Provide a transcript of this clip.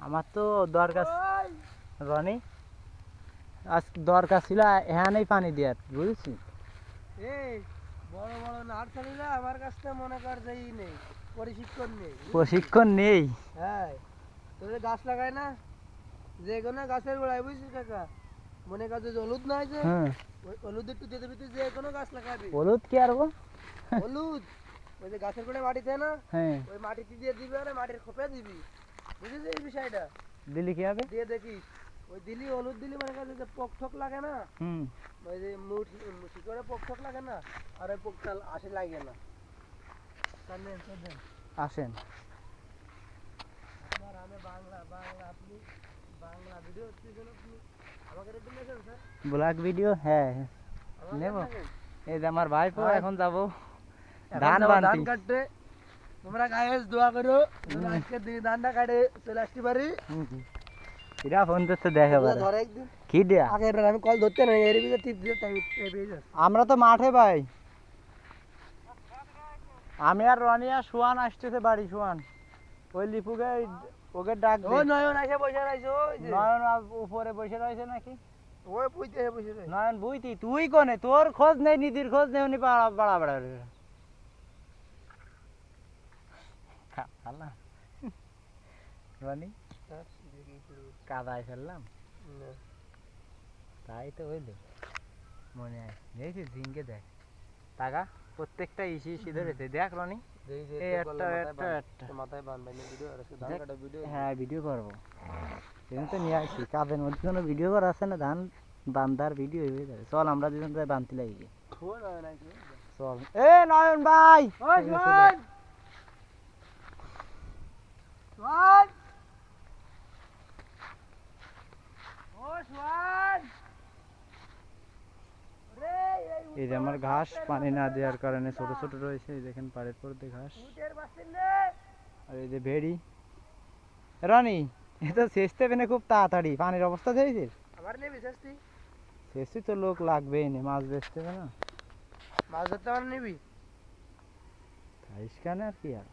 আমার তো দরকার রনি, আজ দরকার ছিল এখানেই পানি দেওয়ার, বুঝেছিস? এই বড় বড় নার্সারিরা আমার কাছে মনে কর যেই নেই, প্রশিক্ষণ নেই। প্রশিক্ষণ নেই? হ্যাঁ, তোদের গাছ লাগায় না, যে কোনো গাছের গোড়ায়, বুঝছিস কাকা, মনে কর যে হলুদ নয় যে, হ্যাঁ, ওই হলুদ একটু দিয়ে দিবি, তুই যে কোনো গাছ লাগাবি। হলুদ কি আর গো? হলুদ ওই যে গাছের গোড়ায় মাটি দেয় না, হ্যাঁ, ওই মাটিতে দিয়ে দিবি আর মাটির খোপে দিবি, বুঝেছিস এই বিষয়টা? দিলি কি হবে? দিয়ে দেখিস, ওই দিলি হলুদ দিলি মনে কর যে পোক ঠোক লাগে না, হুম, ওই যে মুঠি করে পোক ঠোক লাগে না, আর ওই পোকটা আসে লাগে না। আসেন। আমার আমি বাংলা বাংলা আপনি বাংলা ভিডিও আপনি আমাকে রেট দিয়েছেন স্যার? Blog video? হ্যাঁ নেব। এই যে আমার ভাইপো এখন যাব ধান কাটতে, তোমরা গাইস দোয়া করো যেন আজকে ধানটা কাটে চলে আসতে পারি। এরা ফোন করতে দেখা পারে ধরে একদিন কি দেয়া, আগে আমি কল ধরতে না, এর ভিতরে টিপ দিয়ে টাইপ পেয়ে আমরা তো মাঠে ভাই। আমি আর রনি আর সুয়ান আসতেছে বাড়ি। সুয়ান ওই লিপুকে ওকে ডাক দে। ও নয়ন এসে বসে রইছে, ওই যে নয়ন উপরে বসে রয়েছে নাকি? ওই পুইতে বসে রইছে। নয়ন বুঝতি তুই কোনে, তোর খোঁজ নেই, নিধির খোঁজ নেই, উনি বাড়া বাড়া বাড়া রনি কাদায় ফেললাম, তাই তো হইল মনে হয়। দেখছিস ঝিঙ্গে দেখ, টাকা প্রত্যেকটা ইসি ইসি ধরেছে, দেখ রনি। হ্যাঁ ভিডিও করবো, সেদিন তো নিয়ে আসছি। কাদের মধ্যে কোনো ভিডিও করা আছে না? ধান বান্ধার ভিডিও হয়ে যাবে। চল আমরা দুজন যাই বানতে লাগি। চল এ নয়ন ভাই, এই যে আমার ঘাস পানি না দেওয়ার কারণে ছোট ছোট রয়েছে, এই দেখেন পাড়ের পড়তে ঘাস। আর এই যে ভেড়ি রনি, এ তো শেষতে পেনে খুব তাড়াতাড়ি। পানির অবস্থা দেখেছিস? শেষই তো লোক লাগবেই না, মাছ বেচতে হবে না, মাছ ধরতে পারে নিবি খাইস কেন আর কি আর।